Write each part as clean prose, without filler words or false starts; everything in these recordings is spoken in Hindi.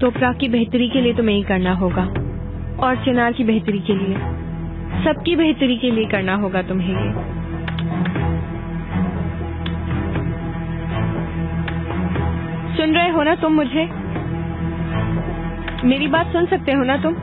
तोपरा की बेहतरी के लिए तुम्हें ही करना होगा, और चिनार की बेहतरी के लिए, सबकी बेहतरी के लिए करना होगा तुम्हें ये। सुन रहे हो ना तुम मुझे? मेरी बात सुन सकते हो ना तुम?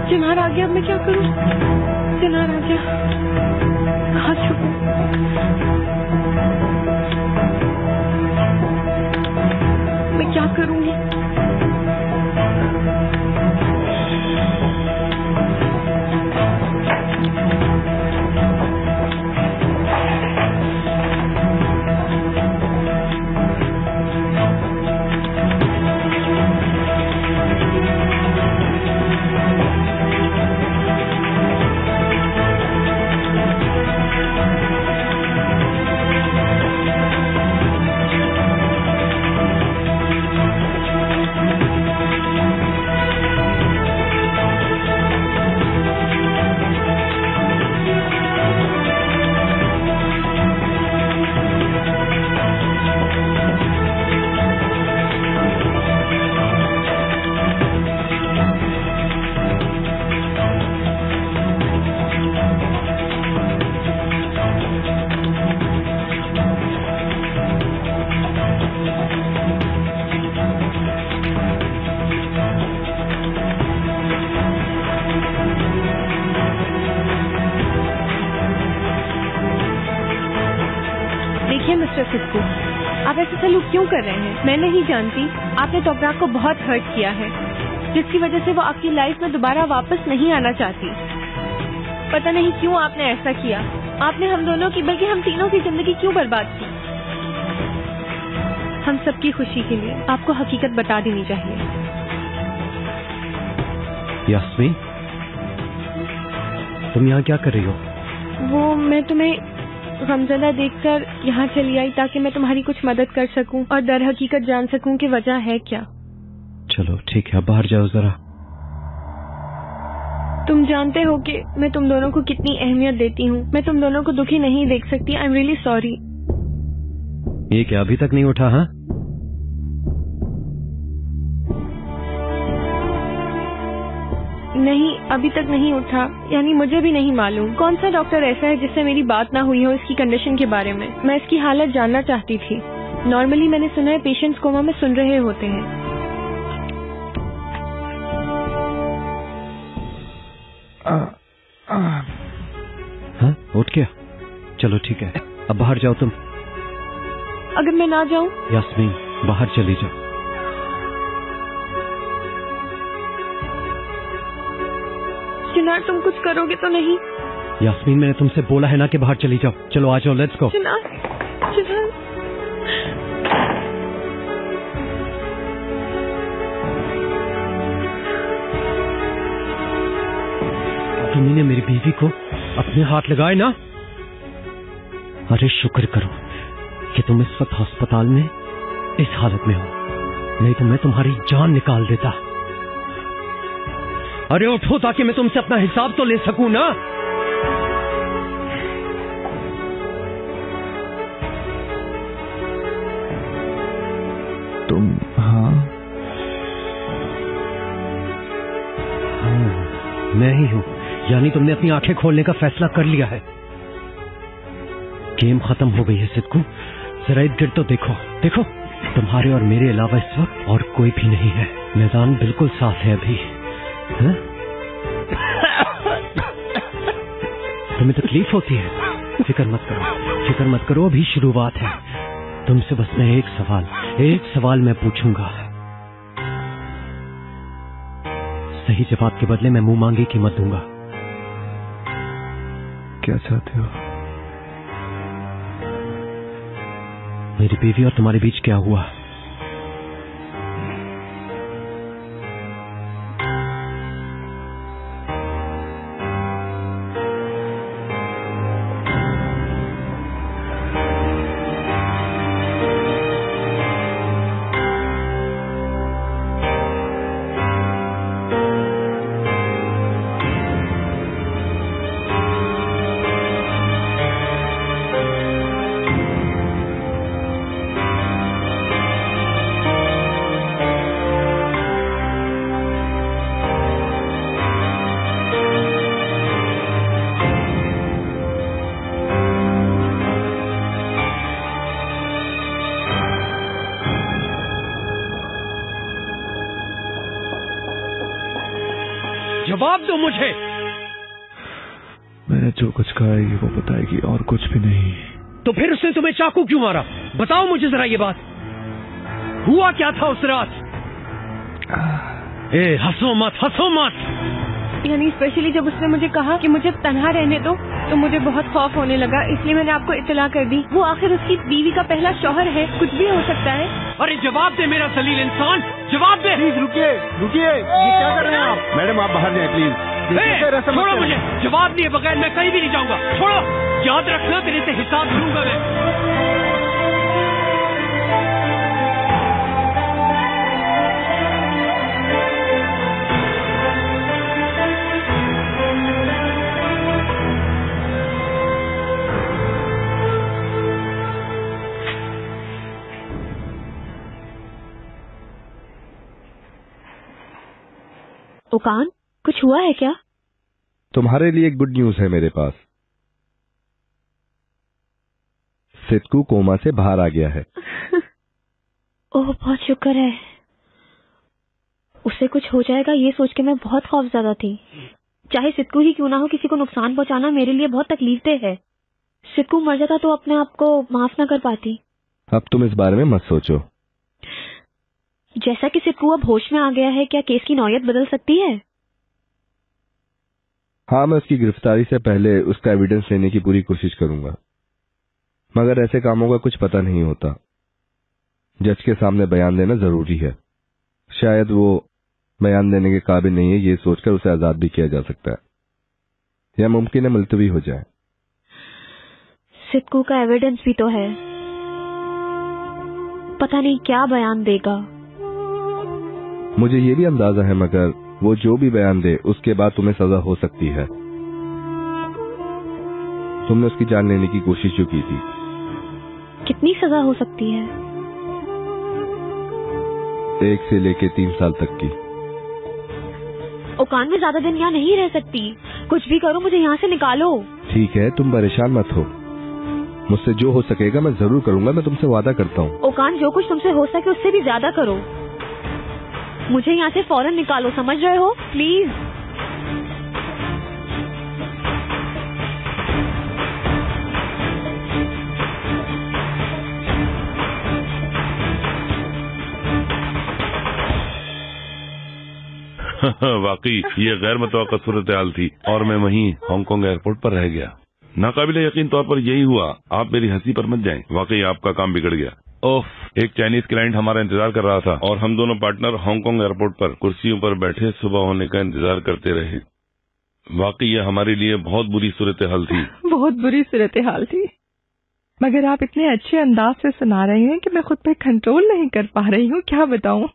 चिनार आ गया, अब मैं क्या करूं? चिनार आ गया, कहाँ छुपूं? मैं क्या करूंगी? मिस्टर सिद्धू, आप ऐसे सलूक क्यों कर रहे हैं? मैं नहीं जानती, आपने तोपरा को बहुत हर्ट किया है, जिसकी वजह से वो आपकी लाइफ में दोबारा वापस नहीं आना चाहती। पता नहीं क्यों आपने ऐसा किया। आपने हम दोनों की, बल्कि हम तीनों की जिंदगी क्यों बर्बाद की? हम सबकी खुशी के लिए आपको हकीकत बता देनी चाहिए। यास्मीन, तुम यहाँ क्या कर रही हो? वो मैं तुम्हें गमज़दा देखकर यहाँ चली आई ताकि मैं तुम्हारी कुछ मदद कर सकूं और दर हकीकत जान सकूं कि वजह है क्या। चलो ठीक है, बाहर जाओ जरा। तुम जानते हो कि मैं तुम दोनों को कितनी अहमियत देती हूँ। मैं तुम दोनों को दुखी नहीं देख सकती। I am really sorry. ये क्या अभी तक नहीं उठा? हाँ, नहीं, अभी तक नहीं उठा। यानी मुझे भी नहीं मालूम कौन सा डॉक्टर ऐसा है जिससे मेरी बात ना हुई हो इसकी कंडीशन के बारे में। मैं इसकी हालत जानना चाहती थी। नॉर्मली मैंने सुना है पेशेंट्स कोमा में सुन रहे होते हैं। हाँ, उठ गया? चलो ठीक है, अब बाहर जाओ तुम। अगर मैं ना जाऊं? यास्मीन, बाहर चली जाओ। चिनार, तुम कुछ करोगे तो नहीं? यास्मीन, मैंने तुमसे बोला है ना कि बाहर चली जाओ। चलो आ जाओ, लेट्स गो। चिनार, चिनार। तुमने मेरी बीवी को अपने हाथ लगाए ना? अरे शुक्र करो कि तुम इस वक्त अस्पताल में इस हालत में हो, नहीं तो मैं तुम्हारी जान निकाल देता। अरे उठो ताकि मैं तुमसे अपना हिसाब तो ले सकूं ना। तुम? हाँ, मैं ही हूं। यानी तुमने अपनी आंखें खोलने का फैसला कर लिया है। गेम खत्म हो गई है सिद्धू। जरा इर्द गिर्द तो देखो, देखो, तुम्हारे और मेरे अलावा इस वक्त और कोई भी नहीं है। मैदान बिल्कुल साफ है अभी। हाँ? तुम्हें तकलीफ होती है? फिक्र मत करो, फिक्र मत करो, अभी शुरुआत है। तुमसे बस मैं एक सवाल मैं पूछूंगा। सही जवाब के बदले मैं मुंह मांगी कीमत दूंगा। क्या चाहते हो? मेरी बीवी और तुम्हारे बीच क्या हुआ? जवाब दो मुझे। मैंने जो कुछ कहेगी वो बताएगी और कुछ भी नहीं। तो फिर उसने तुम्हें चाकू क्यों मारा? बताओ मुझे जरा ये बात। हुआ क्या था उस रात? ए, हंसो मत, हंसो मत। यानी स्पेशली जब उसने मुझे कहा कि मुझे तन्हा रहने दो तो मुझे बहुत खौफ होने लगा, इसलिए मैंने आपको इत्तला कर दी। वो आखिर उसकी बीवी का पहला शौहर है, कुछ भी हो सकता है। अरे जवाब दे मेरा जलील इंसान, जवाब दे। प्लीज रुकिए, रुकिए, ये क्या कर रहे हैं आप? मैडम आप बाहर जाएं प्लीज। छोड़ो मुझे, जवाब दिए बगैर मैं कहीं भी नहीं जाऊंगा। छोड़ो, याद रखना तेरे से हिसाब लूंगा मैं। ओकान, कुछ हुआ है क्या? तुम्हारे लिए गुड न्यूज है मेरे पास। सितकू कोमा से बाहर आ गया है। ओह बहुत शुक्र है। उससे कुछ हो जाएगा ये सोच के मैं बहुत खौफज़दा थी। चाहे सितकू ही क्यों ना हो, किसी को नुकसान पहुंचाना मेरे लिए बहुत तकलीफदेह है। सितकू मर जाता तो अपने आप को माफ न कर पाती। अब तुम इस बारे में मत सोचो। जैसा कि सितकू अब होश में आ गया है, क्या केस की नौयत बदल सकती है? हाँ, मैं उसकी गिरफ्तारी से पहले उसका एविडेंस लेने की पूरी कोशिश करूंगा, मगर ऐसे कामों का कुछ पता नहीं होता। जज के सामने बयान देना जरूरी है। शायद वो बयान देने के काबिल नहीं है, ये सोचकर उसे आजाद भी किया जा सकता है, या मुमकिन है मुलतवी हो जाए। सितकू का एविडेंस भी तो है, पता नहीं क्या बयान देगा। मुझे ये भी अंदाजा है, मगर वो जो भी बयान दे उसके बाद तुम्हें सजा हो सकती है। तुमने उसकी जान लेने की कोशिश जो की थी। कितनी सजा हो सकती है? 1 से लेके 3 साल तक की। ओकान में ज्यादा दिन यहाँ नहीं रह सकती। कुछ भी करो, मुझे यहाँ से निकालो। ठीक है, तुम परेशान मत हो। मुझसे जो हो सकेगा मैं जरूर करूंगा, मैं तुमसे वादा करता हूँ। ओकान, जो कुछ तुमसे हो सके उससे भी ज्यादा करो। मुझे यहाँ से फौरन निकालो, समझ रहे हो? प्लीज। वाकई ये गैर मुतवक्का सूरत हाल थी और मैं वहीं हांगकांग एयरपोर्ट पर रह गया। नाकाबिले यकीन तौर पर यही हुआ। आप मेरी हंसी पर मत जाएं, वाकई आपका काम बिगड़ गया। ओफ, एक चाइनीज क्लाइंट हमारा इंतजार कर रहा था और हम दोनों पार्टनर हांगकांग एयरपोर्ट पर कुर्सियों पर बैठे सुबह होने का इंतजार करते रहे। वाकई ये हमारे लिए बहुत बुरी सूरत हाल थी। बहुत बुरी सूरत हाल थी, मगर आप इतने अच्छे अंदाज से सुना रहे हैं कि मैं खुद पे कंट्रोल नहीं कर पा रही हूँ, क्या बताऊँ।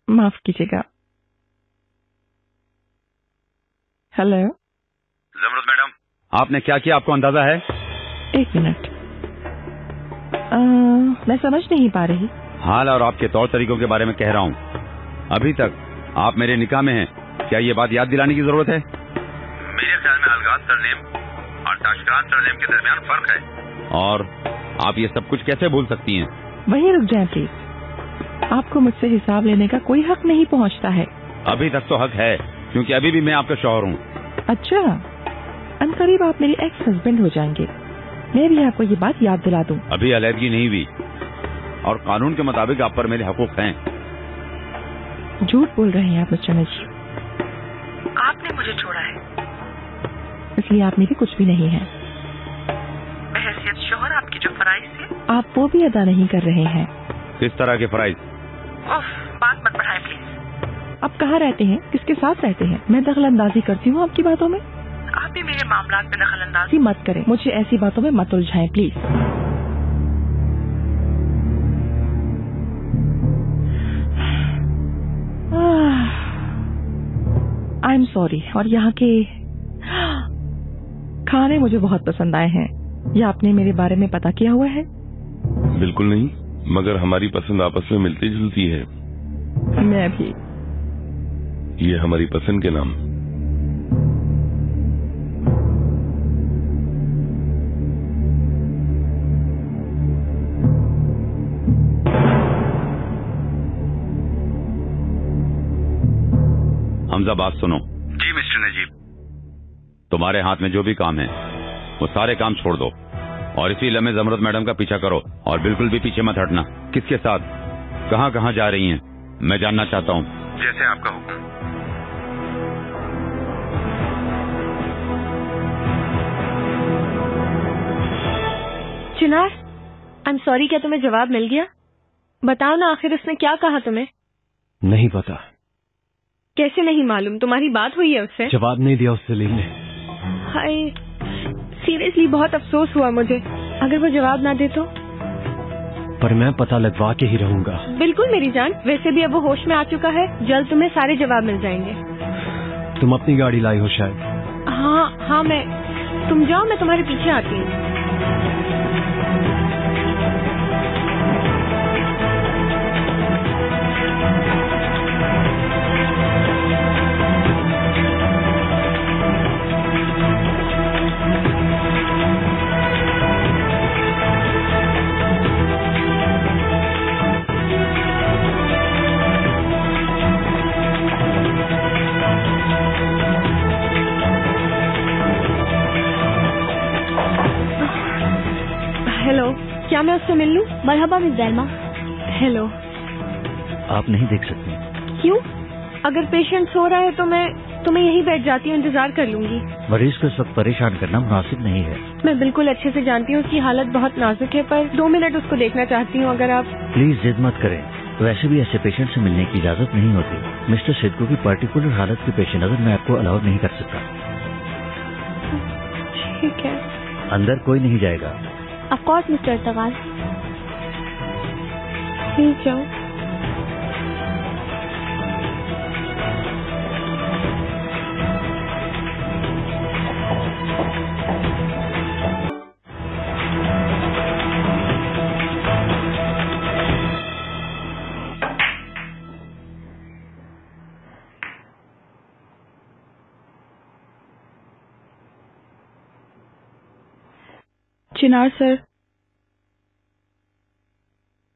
माफ कीजिएगा। हेलो जमरुद मैडम, आपने क्या किया, आपको अंदाजा है? 1 मिनट, मैं समझ नहीं पा रही। हाल और आपके तौर तरीकों के बारे में कह रहा हूँ। अभी तक आप मेरे निकाह में हैं, क्या ये बात याद दिलाने की जरूरत है? मेरे ख्याल में अलगाज सरनेम और ताशकरान सरनेम के दरमियान फर्क है। और आप ये सब कुछ कैसे भूल सकती हैं? वहीं रुक जाएं प्लीज। आपको मुझसे हिसाब लेने का कोई हक नहीं पहुंचता है। अभी तक तो हक है, क्योंकि अभी भी मैं आपका शौहर हूँ। अच्छा, अनकरीब आप मेरे एक्स हस्बैंड हो जाएंगे। मैं भी आपको ये बात याद दिला दूं। अभी अलहदगी नहीं हुई और कानून के मुताबिक आप पर मेरे हकूक हैं। झूठ बोल रहे हैं आप मिस्टर नजीब। आपने मुझे छोड़ा है, इसलिए आप मेरे कुछ भी नहीं हैं। बहैसियत शौहर आपकी जो फराइज थे, आप वो भी अदा नहीं कर रहे हैं। किस तरह के फराइज? बात मत बढ़ाएं प्लीज। आप कहाँ रहते हैं, किसके साथ रहते हैं? मैं दखल अंदाजी करती हूँ आपकी बातों में। आप भी मेरे मामलात में दखल अंदाजी मत करें, मुझे ऐसी बातों में मत उलझाएं प्लीज। I am sorry. और यहाँ के खाने मुझे बहुत पसंद आए हैं। या आपने मेरे बारे में पता किया हुआ है? बिल्कुल नहीं, मगर हमारी पसंद आपस में मिलती जुलती है। मैं भी। ये हमारी पसंद के नाम। हमजा बात सुनो। जी मिस्टर नजीब। तुम्हारे हाथ में जो भी काम है वो सारे काम छोड़ दो और इसी लम्हे जमरत मैडम का पीछा करो और बिल्कुल भी पीछे मत हटना। किसके साथ, कहाँ कहाँ जा रही हैं, मैं जानना चाहता हूँ। जैसे आपका हुक्म। चिनार, आई एम सॉरी, क्या तुम्हें जवाब मिल गया? बताओ ना, आखिर उसने क्या कहा तुम्हें? नहीं पता। कैसे नहीं मालूम? तुम्हारी बात हुई है उससे? जवाब नहीं दिया उस जलील ने। हाय, सीरियसली बहुत अफसोस हुआ मुझे। अगर वो जवाब ना दे तो? पर मैं पता लगवा के ही रहूंगा। बिल्कुल मेरी जान, वैसे भी अब वो होश में आ चुका है, जल्द तुम्हें सारे जवाब मिल जाएंगे। तुम अपनी गाड़ी लाई हो शायद। हाँ मैं, तुम जाओ, मैं तुम्हारे पीछे आती हूँ। हेलो, क्या मैं उससे मिल लूं? मरहबा मिस दैलमा। हेलो। आप नहीं देख सकती। क्यों? अगर पेशेंट सो रहा है तो मैं तुम्हें यहीं बैठ जाती हूँ, इंतजार कर लूंगी। मरीज को इस वक्त परेशान करना मुनासिब नहीं है। मैं बिल्कुल अच्छे से जानती हूँ उसकी हालत बहुत नाजुक है, पर 2 मिनट उसको देखना चाहती हूँ। अगर आप प्लीज जिद मत करें। वैसे भी ऐसे पेशेंट से मिलने की इजाजत नहीं होती। मिस्टर सिद्धू की पर्टिकुलर हालत के पेश नजर मैं आपको अलाउ नहीं कर सकता। ठीक है। अंदर कोई नहीं जाएगा। Of course mister Tawal. ठीक जाओ। चिनार सर,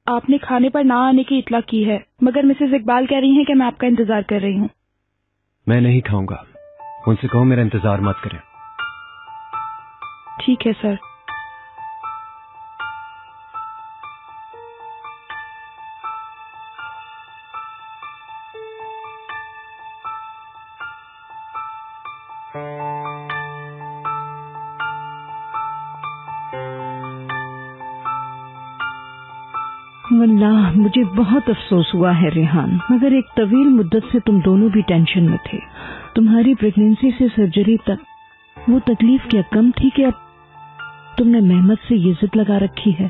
आपने खाने पर ना आने की इतला की है, मगर मिसेस इकबाल कह रही हैं कि मैं आपका इंतजार कर रही हूँ। मैं नहीं खाऊंगा, उनसे कहो मेरा इंतजार मत करें। ठीक है सर। वल्लाह मुझे बहुत अफसोस हुआ है रेहान, मगर एक तवील मुद्दत से तुम दोनों भी टेंशन में थे। तुम्हारी प्रेगनेंसी से सर्जरी तक वो तकलीफ क्या कम थी कि अब तुमने मेहमत से ये जिद लगा रखी है।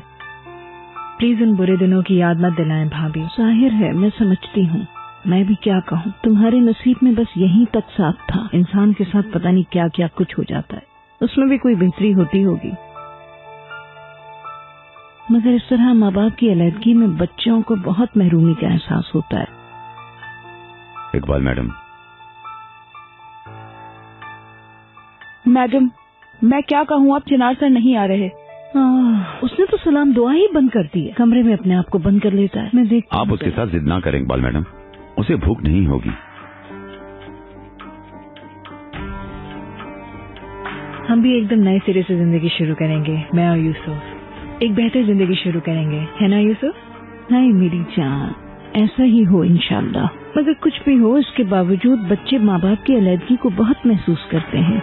प्लीज उन बुरे दिनों की याद मत दिलाएं भाभी। जाहिर है मैं समझती हूँ, मैं भी क्या कहूँ, तुम्हारे नसीब में बस यहीं तक साथ था। इंसान के साथ पता नहीं क्या क्या कुछ हो जाता है, उसमें भी कोई बेहतरी होती होगी। मगर इस तरह माँ बाप की अलहदगी में बच्चों को बहुत महरूमी का एहसास होता है। इकबाल मैडम। मैडम, मैं क्या कहूँ, आप चिनार सर नहीं आ रहे। उसने तो सलाम दुआ ही बंद कर दी है, कमरे में अपने आप को बंद कर लेता है। मैं देखती हूँ। आप उसके साथ जिद ना करें इकबाल मैडम, उसे भूख नहीं होगी। हम भी एकदम नए सिरे से जिंदगी शुरू करेंगे, मैं और यूसुफ एक बेहतर जिंदगी शुरू करेंगे, है ना यूसुफ? नहीं मेरी जान, ऐसा ही हो इंशाल्लाह। मगर कुछ भी हो, इसके बावजूद बच्चे माँ बाप की अलहदगी को बहुत महसूस करते हैं।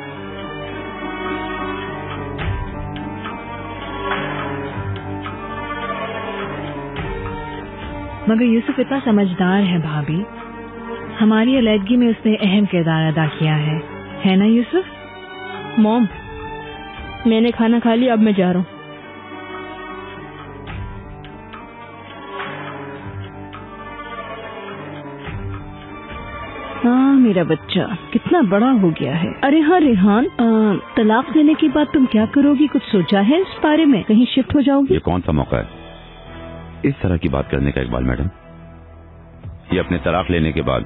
मगर यूसुफ इतना समझदार है भाभी, हमारी अलहदगी में उसने अहम किरदार अदा किया है ना यूसुफ? मॉम, मैंने खाना खा लिया, अब मैं जा रहा हूँ। हाँ मेरा बच्चा कितना बड़ा हो गया है। अरे हाँ रेहान, तलाक देने की बात तुम क्या करोगी? कुछ सोचा है इस बारे में? कहीं शिफ्ट हो जाओगी? ये कौन सा मौका है इस तरह की बात करने का इकबाल मैडम? ये अपने तलाक लेने के बाद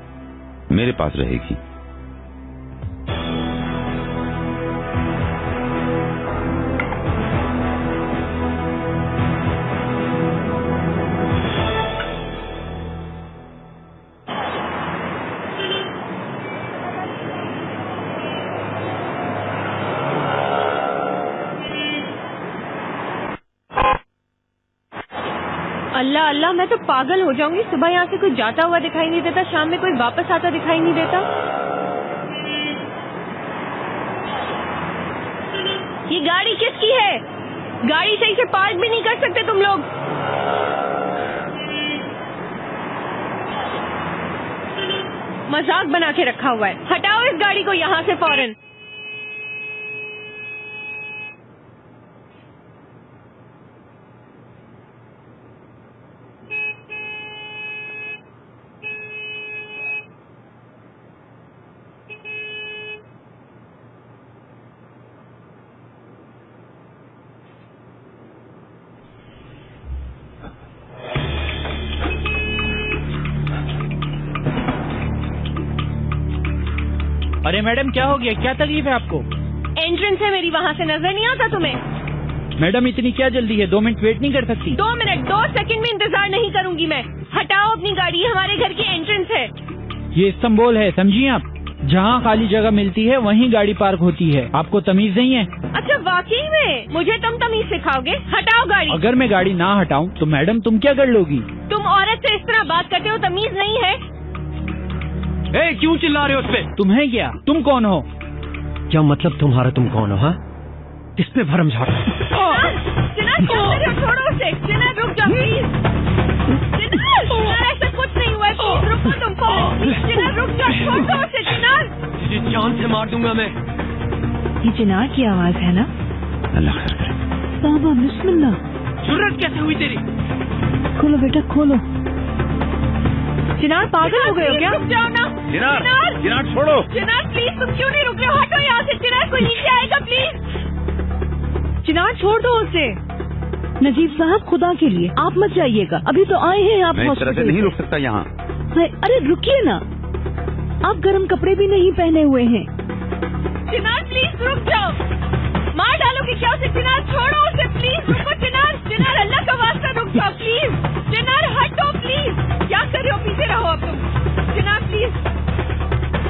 मेरे पास रहेगी। अल्लाह अल्लाह, मैं तो पागल हो जाऊंगी। सुबह यहाँ से कोई जाता हुआ दिखाई नहीं देता, शाम में कोई वापस आता दिखाई नहीं देता। ये गाड़ी किसकी है? गाड़ी सही से पार्क भी नहीं कर सकते तुम लोग। मजाक बना के रखा हुआ है। हटाओ इस गाड़ी को यहाँ से फौरन। अरे मैडम, क्या हो गया? क्या तकलीफ है आपको? एंट्रेंस है मेरी, वहाँ से नजर नहीं आता तुम्हें? मैडम इतनी क्या जल्दी है? 2 मिनट वेट नहीं कर सकती? 2 मिनट 2 सेकंड में इंतजार नहीं करूंगी मैं। हटाओ अपनी गाड़ी, हमारे घर की एंट्रेंस है। ये इस्तांबुल है, समझिए आप। जहाँ खाली जगह मिलती है वहीं गाड़ी पार्क होती है। आपको तमीज नहीं है? अच्छा वाकई में? मुझे तुम तमीज सिखाओगे? हटाओ गाड़ी। अगर मैं गाड़ी ना हटाऊं तो मैडम तुम क्या कर लोगी? तुम औरत से इस तरह बात करते हो, तमीज नहीं है? क्यों चिल्ला रहे हो उस पे? तुम्हें क्या? तुम कौन हो? क्या मतलब तुम्हारा? तुम कौन हो? हाँ, इस पे भरम झाड़। चिनार छोड़ो उसे। चिनार रुक जाओ प्लीज। चिनार ऐसा कुछ नहीं हुआ है, प्लीज रुको तुम। चिनार रुक जाओ, छोड़ो उसे। चिनार, तुझे जान से मार दूंगा मैं। ये चिनार की आवाज है ना? अल्लाह खैर करे। बाबा बिस्मिल्लाह। जरूरत कैसे हुई तेरी? खोलो बेटा खोलो। चिनार पागल हो गए हो क्या? रुक जाओ ना। चिनार, चिनार छोड़ो। चिनार प्लीज, तुम क्यों नहीं रुक रहे हो? हटो यहाँ से। चिनार, कोई नीचे आएगा प्लीज। चिनार छोड़ दो उसे। नजीब साहब, खुदा के लिए आप मत जाइएगा, अभी तो आए हैं आप। मैं इस तरह से नहीं रुक सकता यहाँ। अरे रुकिए ना, आप गर्म कपड़े भी नहीं पहने हुए हैं। चिनार प्लीज रुक जाओ। मार डालोगे क्या उसे? चिनार छोड़ो उसे प्लीज। रुको चिनार। चिनार, अल्लाह का वास्ता रुक जाओ प्लीज। चिनार हटो प्लीज। क्या कर रहे हो? पीछे रहो अब तुम। चिनार प्लीज।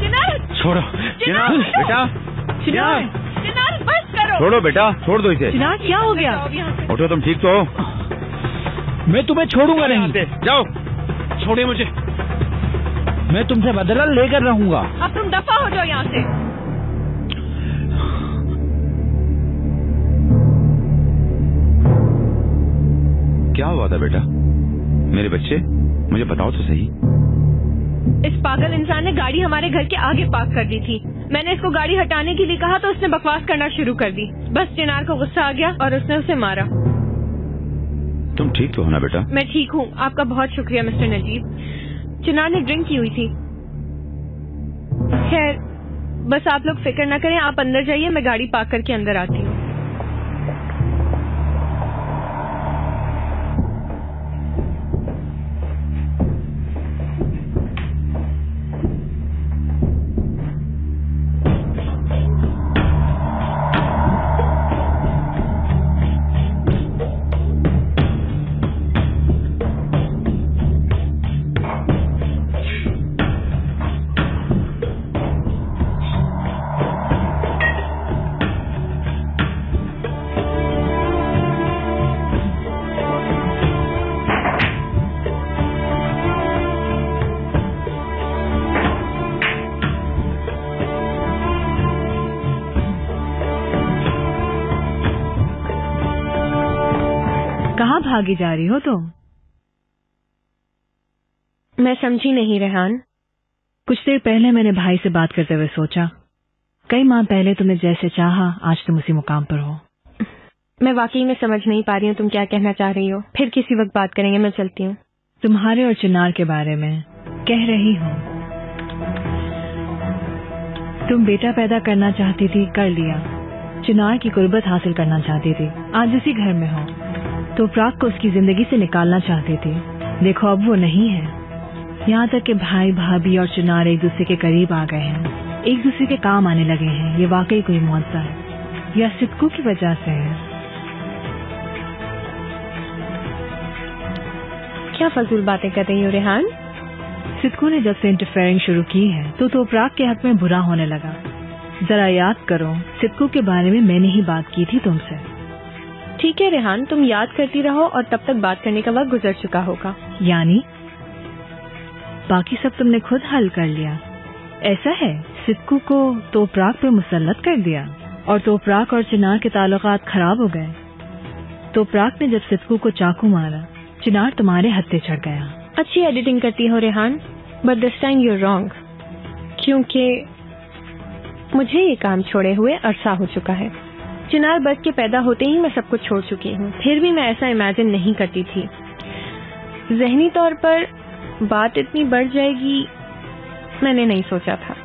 चिनार छोड़ो। चिनार बेटा। चिनार, चिनार बस करो। छोड़ो बेटा, छोड़ दो इसे। चिनार क्या हो गया? उठो, तुम ठीक तो हो? मैं तुम्हें छोड़ूंगा नहीं। जाओ। छोड़े मुझे। मैं तुमसे बदला लेकर रहूंगा। अब तुम दफा हो जाओ यहाँ से। क्या हुआ था बेटा? मेरे बच्चे, मुझे बताओ तो सही। इस पागल इंसान ने गाड़ी हमारे घर के आगे पार्क कर दी थी। मैंने इसको गाड़ी हटाने के लिए कहा तो उसने बकवास करना शुरू कर दी। बस चिनार को गुस्सा आ गया और उसने उसे मारा। तुम ठीक तो हो ना बेटा? मैं ठीक हूँ, आपका बहुत शुक्रिया मिस्टर नजीब। चिनार ने ड्रिंक की हुई थी। खैर, बस आप लोग फिक्र न करें, आप अंदर जाइए, मैं गाड़ी पार्क करके अंदर आती हूँ। कहाँ भागी जा रही हो तुम? मैं समझी नहीं रेहान। कुछ देर पहले मैंने भाई से बात करते हुए सोचा, कई माह पहले तुम्हें जैसे चाहा आज तुम उसी मुकाम पर हो। मैं वाकई में समझ नहीं पा रही हूँ तुम क्या कहना चाह रही हो। फिर किसी वक्त बात करेंगे, मैं चलती हूँ। तुम्हारे और चिनार के बारे में कह रही हूँ। तुम बेटा पैदा करना चाहती थी, कर लिया। चिनार की कुर्बत हासिल करना चाहती थी, आज उसी घर में हो। तो प्राग को उसकी जिंदगी से निकालना चाहती थी, देखो अब वो नहीं है। यहाँ तक कि भाई भाभी और चिनार एक दूसरे के करीब आ गए हैं, एक दूसरे के काम आने लगे हैं। ये वाकई कोई मुआवजा है या सिद्कू की वजह से है? क्या फजूल बातें कर रही हो रेहान? सिद्कू ने जब से इंटरफेयरिंग शुरू की है तो प्राग के हक में बुरा होने लगा। जरा याद करो, सिद्कू के बारे में मैंने ही बात की थी तुमसे। ठीक है रेहान, तुम याद करती रहो और तब तक बात करने का वक्त गुजर चुका होगा। यानी बाकी सब तुमने खुद हल कर लिया, ऐसा है? सिक्कू को तोपराक पे मुसल्लत कर दिया और तोपराक और चिनार के ताल्लुकात खराब हो गए। तोपराक ने जब सिक्कू को चाकू मारा, चिनार तुम्हारे हत्थे चढ़ गया। अच्छी एडिटिंग करती हो Rehan, but this time you are wrong, क्योंकि मुझे ये काम छोड़े हुए अरसा हो चुका है। चिनार बस के पैदा होते ही मैं सब कुछ छोड़ चुकी हूँ। फिर भी मैं ऐसा इमेजिन नहीं करती थी। ज़हनी तौर पर बात इतनी बढ़ जाएगी मैंने नहीं सोचा था,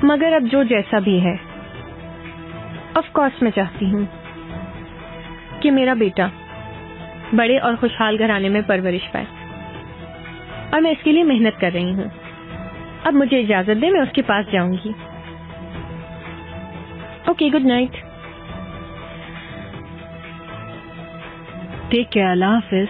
मगर अब जो जैसा भी है, ऑफ कोर्स मैं चाहती हूँ कि मेरा बेटा बड़े और खुशहाल घराने में परवरिश पाए, और मैं इसके लिए मेहनत कर रही हूँ। अब मुझे इजाजत दे, मैं उसके पास जाऊंगी। Okay, good night. Take care, अल्लाह हाफिज।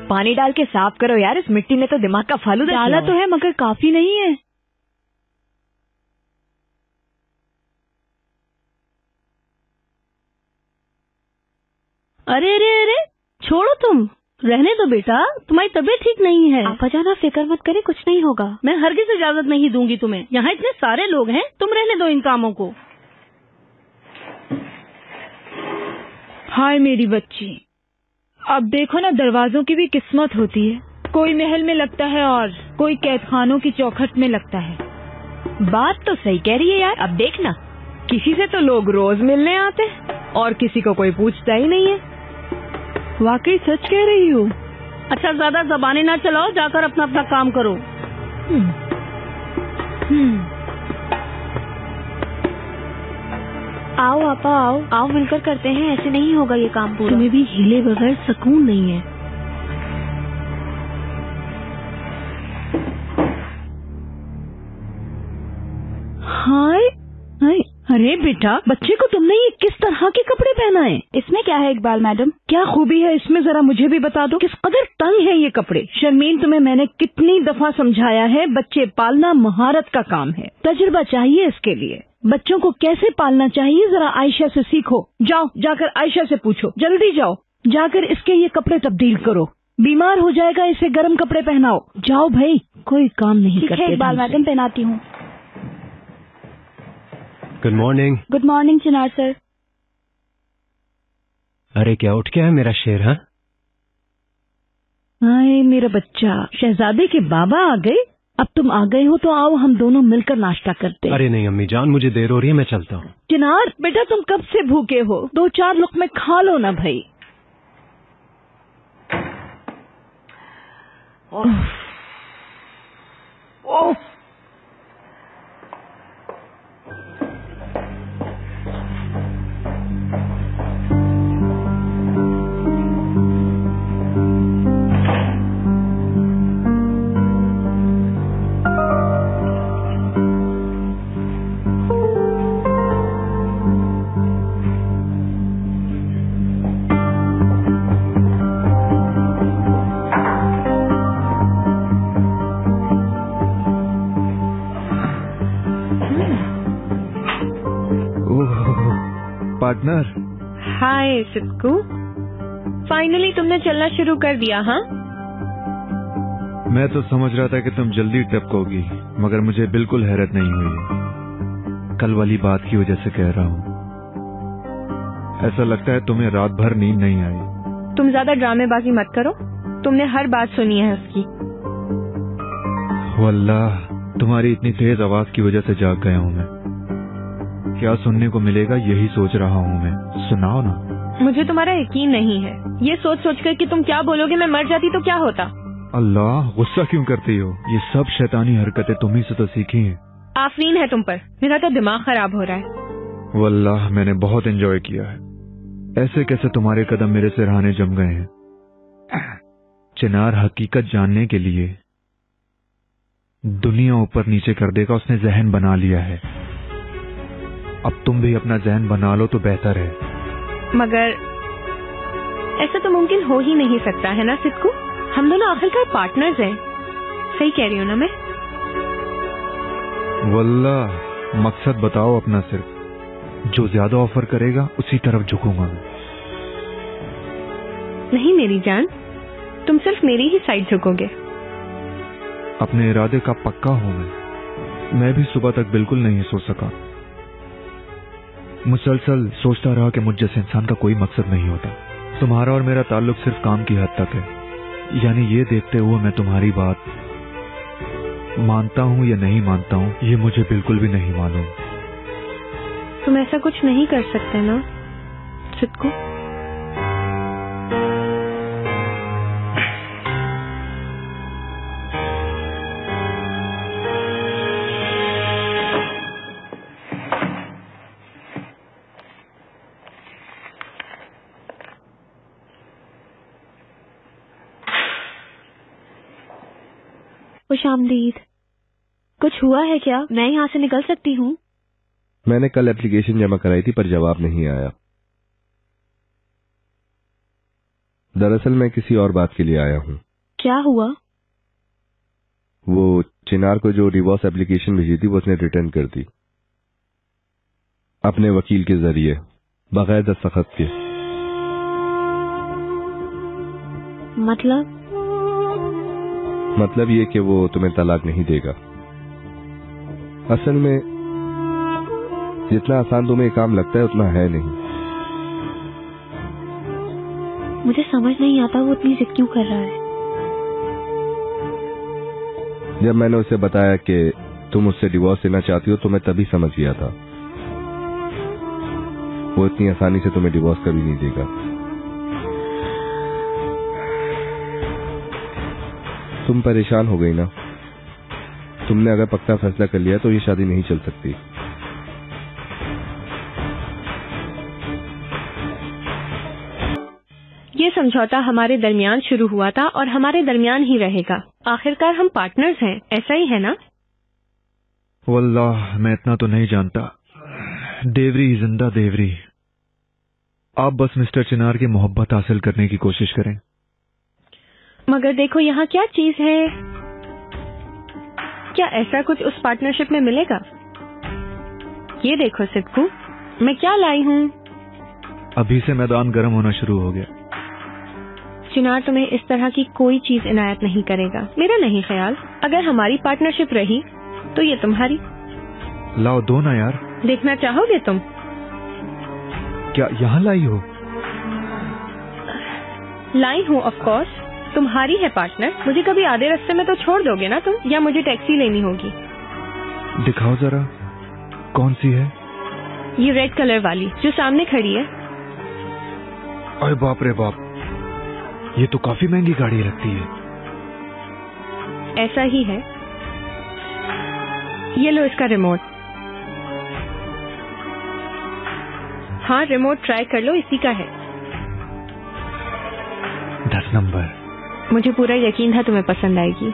पानी डाल के साफ करो यार, इस मिट्टी ने तो दिमाग का फालूदा डाला तो है मगर काफी नहीं है। अरे अरे अरे, छोड़ो, तुम रहने दो बेटा, तुम्हारी तबीयत ठीक नहीं है। आपा जान, आप फिक्र मत करे, कुछ नहीं होगा। मैं हरगिज़ इजाजत नहीं दूंगी तुम्हें, यहाँ इतने सारे लोग हैं, तुम रहने दो इन कामों को। हाय मेरी बच्ची, अब देखो ना, दरवाजों की भी किस्मत होती है। कोई महल में लगता है और कोई कैदखानों की चौखट में लगता है। बात तो सही कह रही है यार। अब देखना, किसी से तो लोग रोज मिलने आते हैं और किसी को कोई पूछता ही नहीं है। वाकई सच कह रही हूँ। अच्छा, ज्यादा ज़बानें ना चलाओ, जाकर अपना अपना काम करो। आओ आपा, आओ आओ, मिलकर करते हैं, ऐसे नहीं होगा ये काम पूरा। तुम्हें भी हिले बगैर सुकून नहीं है। हाय हाय, अरे बेटा, बच्चे को तुमने ये किस तरह के कपड़े पहनाए? इसमें क्या है इकबाल मैडम? क्या खूबी है इसमें, जरा मुझे भी बता दो। किस कदर तंग है ये कपड़े। शर्मीन, तुम्हें मैंने कितनी दफा समझाया है, बच्चे पालना महारत का काम है, तजुर्बा चाहिए इसके लिए। बच्चों को कैसे पालना चाहिए जरा आयशा से सीखो। जाओ, जाकर आयशा से पूछो, जल्दी जाओ, जाकर इसके ये कपड़े तब्दील करो। बीमार हो जाएगा, इसे गर्म कपड़े पहनाओ। जाओ भाई, कोई काम नहीं करते। इकबाल मैडम, पहनाती हूँ। Good morning. गुड मॉर्निंग चिनार सर। अरे क्या उठ गया है मेरा शेर? हाँ, हाय मेरा बच्चा, शहजादे के बाबा आ गए। अब तुम आ गए हो तो आओ, हम दोनों मिलकर नाश्ता करते हैं। अरे नहीं अम्मी जान, मुझे देर हो रही है, मैं चलता हूँ। चिनार बेटा, तुम कब से भूखे हो? 2-4 लुक़मे खा लो ना भाई। ओह, पार्टनर। हाय सिक्कू, फाइनली तुमने चलना शुरू कर दिया। हाँ, मैं तो समझ रहा था कि तुम जल्दी टपकोगी, मगर मुझे बिल्कुल हैरत नहीं हुई। कल वाली बात की वजह से कह रहा हूँ। ऐसा लगता है तुम्हें रात भर नींद नहीं आई। तुम ज्यादा ड्रामेबाजी मत करो, तुमने हर बात सुनी है उसकी। वल्लाह, तुम्हारी इतनी तेज आवाज की वजह से जाग गया हूँ मैं। क्या सुनने को मिलेगा यही सोच रहा हूँ मैं। सुनाओ ना। मुझे तुम्हारा यकीन नहीं है। ये सोच सोच कर कि तुम क्या बोलोगे मैं मर जाती तो क्या होता। अल्लाह, गुस्सा क्यों करती हो? ये सब शैतानी हरकतें तुम्ही से तो सीखी हैं। आफरीन है तुम पर, मेरा तो दिमाग खराब हो रहा है। वल्लाह, मैंने बहुत एंजॉय किया है। ऐसे कैसे तुम्हारे कदम मेरे सिरहाने जम गए हैं। चिनार हकीकत जानने के लिए दुनिया ऊपर नीचे कर देगा, उसने जहन बना लिया है। अब तुम भी अपना जहन बना लो तो बेहतर है। मगर ऐसा तो मुमकिन हो ही नहीं सकता है ना सिद्धू? हम दोनों आखिरकार पार्टनर्स हैं। सही कह रही हूँ ना मैं? वल्लाह मकसद बताओ अपना, सिर्फ जो ज्यादा ऑफर करेगा उसी तरफ झुकूंगा मैं। नहीं मेरी जान, तुम सिर्फ मेरी ही साइड झुकोगे। अपने इरादे का पक्का हूं मैं भी सुबह तक बिल्कुल नहीं सो सका। मुसलसल सोचता रहा कि मुझ जैसे इंसान का कोई मकसद नहीं होता। तुम्हारा और मेरा ताल्लुक सिर्फ काम की हद तक है, यानी ये देखते हुए मैं तुम्हारी बात मानता हूँ या नहीं मानता हूँ ये मुझे बिल्कुल भी नहीं मालूम। तुम ऐसा कुछ नहीं कर सकते ना सिद्धू? खुशामदीद। कुछ हुआ है क्या? मैं यहाँ से निकल सकती हूँ? मैंने कल एप्लीकेशन जमा कराई थी पर जवाब नहीं आया। दरअसल मैं किसी और बात के लिए आया हूँ। क्या हुआ? वो चिनार को जो डिवोर्स एप्लीकेशन भेजी थी वो उसने रिटर्न कर दी, अपने वकील के जरिए, बगैर दस्तखत के। मतलब ये कि वो तुम्हें तलाक नहीं देगा। असल में जितना आसान तुम्हें काम लगता है उतना है नहीं। मुझे समझ नहीं आता वो इतनी जिद क्यों कर रहा है। जब मैंने उसे बताया कि तुम उससे डिवोर्स लेना चाहती हो तो मैं तभी समझ गया था वो इतनी आसानी से तुम्हें डिवोर्स कभी नहीं देगा। तुम परेशान हो गई ना? तुमने अगर पक्का फैसला कर लिया तो ये शादी नहीं चल सकती। ये समझौता हमारे दरमियान शुरू हुआ था और हमारे दरमियान ही रहेगा। आखिरकार हम पार्टनर्स हैं, ऐसा ही है ना? वल्लाह मैं इतना तो नहीं जानता। देवरी जिंदा देवरी। आप बस मिस्टर चिनार की मोहब्बत हासिल करने की कोशिश करें। मगर देखो यहाँ क्या चीज है, क्या ऐसा कुछ उस पार्टनरशिप में मिलेगा? ये देखो सिद्धू, मैं क्या लाई हूँ। अभी से मैदान गर्म होना शुरू हो गया। चिनार तुम्हें इस तरह की कोई चीज इनायत नहीं करेगा, मेरा नहीं ख्याल। अगर हमारी पार्टनरशिप रही तो ये तुम्हारी। लाओ दो ना यार। देखना चाहोगे तुम? क्या यहाँ लाई हो? लाई हूँ ऑफ कोर्स। तुम्हारी है पार्टनर। मुझे कभी आधे रास्ते में तो छोड़ दोगे ना तुम, या मुझे टैक्सी लेनी होगी? दिखाओ जरा, कौन सी है? ये रेड कलर वाली जो सामने खड़ी है। अरे बाप रे बाप, ये तो काफी महंगी गाड़ी लगती है। ऐसा ही है। ये लो इसका रिमोट। हाँ रिमोट ट्राई कर लो, इसी का है। 10 नंबर। मुझे पूरा यकीन था तुम्हें पसंद आएगी।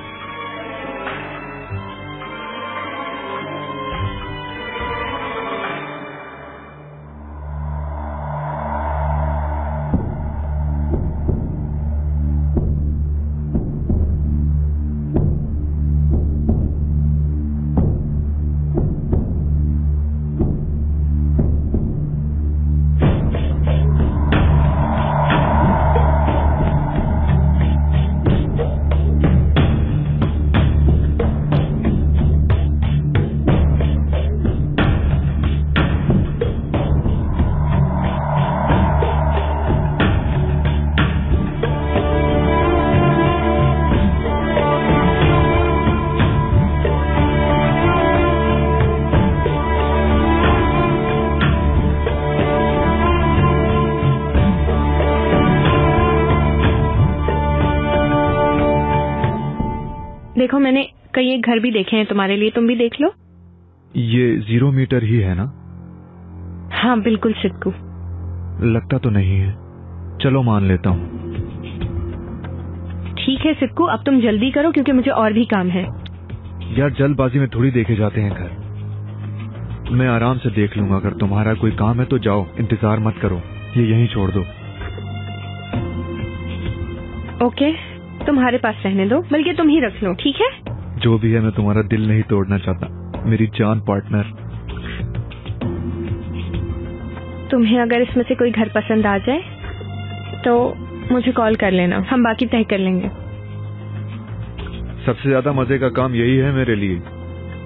देखो मैंने कई एक घर भी देखे हैं तुम्हारे लिए, तुम भी देख लो। ये 0 मीटर ही है ना? हाँ बिल्कुल सिद्धू। लगता तो नहीं है, चलो मान लेता हूँ। ठीक है सिद्धू, अब तुम जल्दी करो क्योंकि मुझे और भी काम है। यार जल्दबाजी में थोड़ी देखे जाते हैं घर। मैं आराम से देख लूंगा। अगर तुम्हारा कोई काम है तो जाओ, इंतजार मत करो, ये यहीं छोड़ दो। ओके, तुम्हारे पास रहने दो, बल्कि तुम ही रख लो, ठीक है? जो भी है, मैं तुम्हारा दिल नहीं तोड़ना चाहता, मेरी जान पार्टनर। तुम्हें अगर इसमें से कोई घर पसंद आ जाए तो मुझे कॉल कर लेना, हम बाकी तय कर लेंगे। सबसे ज्यादा मजे का काम यही है मेरे लिए।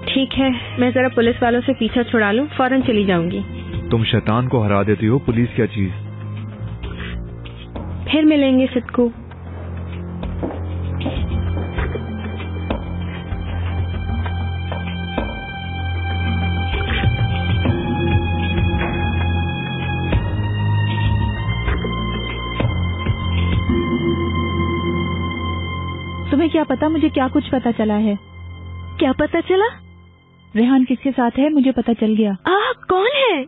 ठीक है, मैं जरा पुलिस वालों से पीछा छुड़ा लूं, फौरन चली जाऊंगी। तुम शैतान को हरा देती हो, पुलिस क्या चीज। फिर मिलेंगे सिद्धू। तुम्हें क्या पता मुझे क्या कुछ पता चला है? क्या पता चला? रेहान किसके साथ है मुझे पता चल गया। कौन है?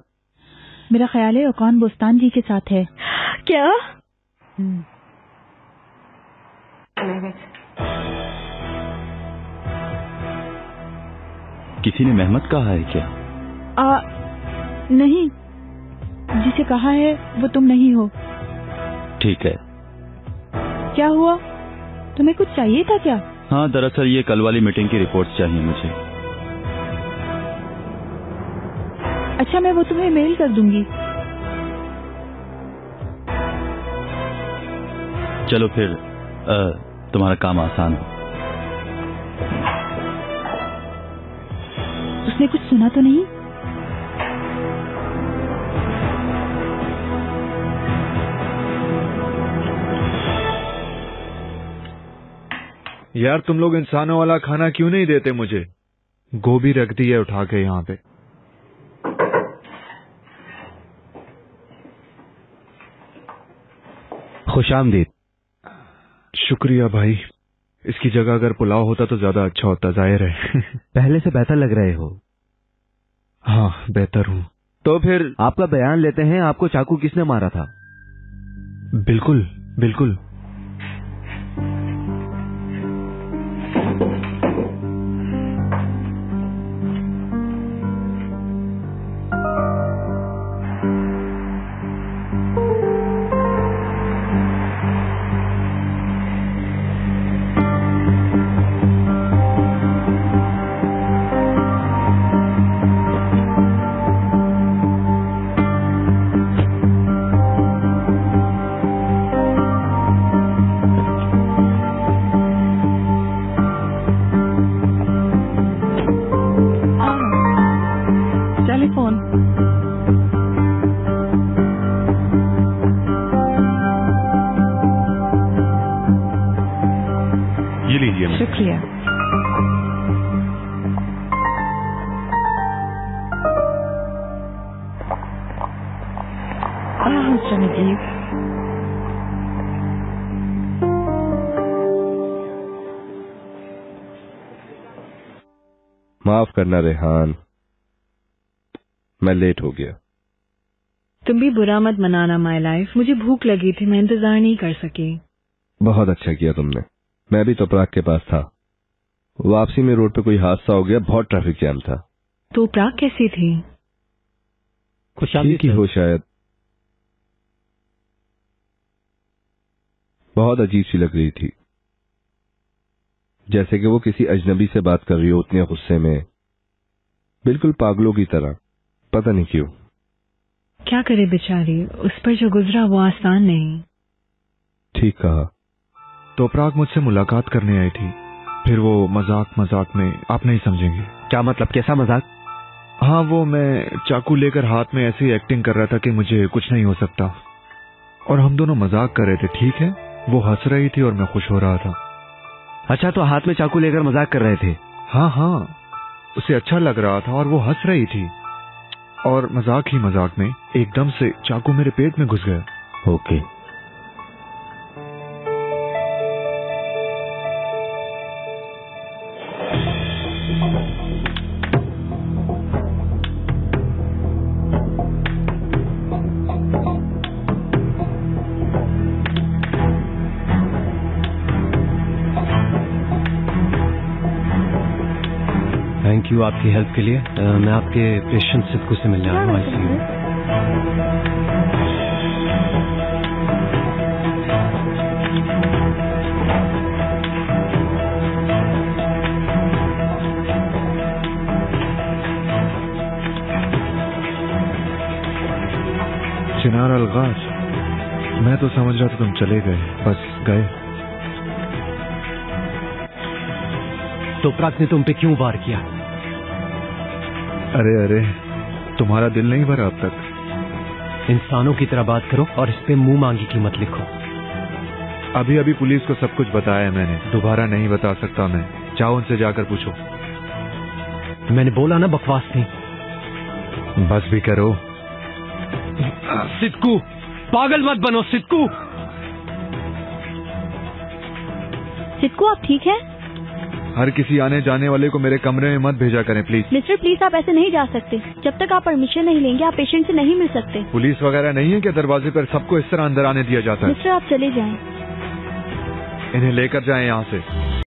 मेरा ख्याल है ओकान बोस्तान जी के साथ है। क्या? किसी ने मेहमत कहा है क्या? नहीं, जिसे कहा है वो तुम नहीं हो। ठीक है। क्या हुआ? तुम्हें कुछ चाहिए था क्या? हाँ, दरअसल ये कल वाली मीटिंग की रिपोर्ट्स चाहिए मुझे। अच्छा, मैं वो तुम्हें मेल कर दूंगी। चलो फिर तुम्हारा काम आसान हो। उसने कुछ सुना तो नहीं? यार तुम लोग इंसानों वाला खाना क्यों नहीं देते मुझे? गोभी रख दी है उठा के यहाँ पे। खुशामदीद। शुक्रिया भाई। इसकी जगह अगर पुलाव होता तो ज्यादा अच्छा होता, जाहिर है। पहले से बेहतर लग रहे हो। हाँ, बेहतर हूँ। तो फिर आपका बयान लेते हैं, आपको चाकू किसने मारा था? बिल्कुल बिल्कुल। शुक्रिया। माफ करना रेहान, मैं लेट हो गया। तुम भी बुरा मत मनाना माय लाइफ, मुझे भूख लगी थी, मैं इंतजार नहीं कर सकी। बहुत अच्छा किया तुमने, मैं भी तोपराग के पास था। वापसी में रोड पे कोई हादसा हो गया, बहुत ट्रैफिक जाम था। तोपराग कैसी थी? ठीक ही हो शायद, बहुत अजीब सी लग रही थी, जैसे कि वो किसी अजनबी से बात कर रही हो, उतने गुस्से में, बिल्कुल पागलों की तरह, पता नहीं क्यों। क्या करे बेचारी, उस पर जो गुजरा वो आसान नहीं। ठीक कहा। तोपराग मुझसे मुलाकात करने आई थी, फिर वो मजाक में, आप नहीं समझेंगे। क्या मतलब, कैसा मजाक? हाँ, वो मैं चाकू लेकर हाथ में ऐसी एक्टिंग कर रहा था कि मुझे कुछ नहीं हो सकता, और हम दोनों मजाक कर रहे थे, ठीक है? वो हंस रही थी और मैं खुश हो रहा था। अच्छा, तो हाथ में चाकू लेकर मजाक कर रहे थे? हाँ, उसे अच्छा लग रहा था और वो हंस रही थी, और मजाक ही मजाक में एकदम से चाकू मेरे पेट में घुस गया। ओके। थैंक यू आपकी हेल्प के लिए। मैं आपके पेशेंट सिद्धू से मिलने आया हूँ आईसीयू। समझ रहा था तुम चले गए, बस गए। तोपराक ने तुम पे क्यों वार किया? अरे अरे, तुम्हारा दिल नहीं भरा अब तक? इंसानों की तरह बात करो और इस पे मुंह मांगी कीमत लिखो। अभी अभी पुलिस को सब कुछ बताया है मैंने, दोबारा नहीं बता सकता मैं। जाओ उनसे जाकर पूछो। मैंने बोला ना बकवास नहीं। बस भी करो। सिद्धू, पागल मत बनो सिद्धू। सिद्धू आप ठीक हैं? हर किसी आने जाने वाले को मेरे कमरे में मत भेजा करें प्लीज। मिस्टर प्लीज आप ऐसे नहीं जा सकते। जब तक आप परमिशन नहीं लेंगे आप पेशेंट से नहीं मिल सकते। पुलिस वगैरह नहीं है क्या दरवाजे पर सबको इस तरह अंदर आने दिया जाता है? मिस्टर आप चले जाएं। इन्हें लेकर जाएं यहाँ से।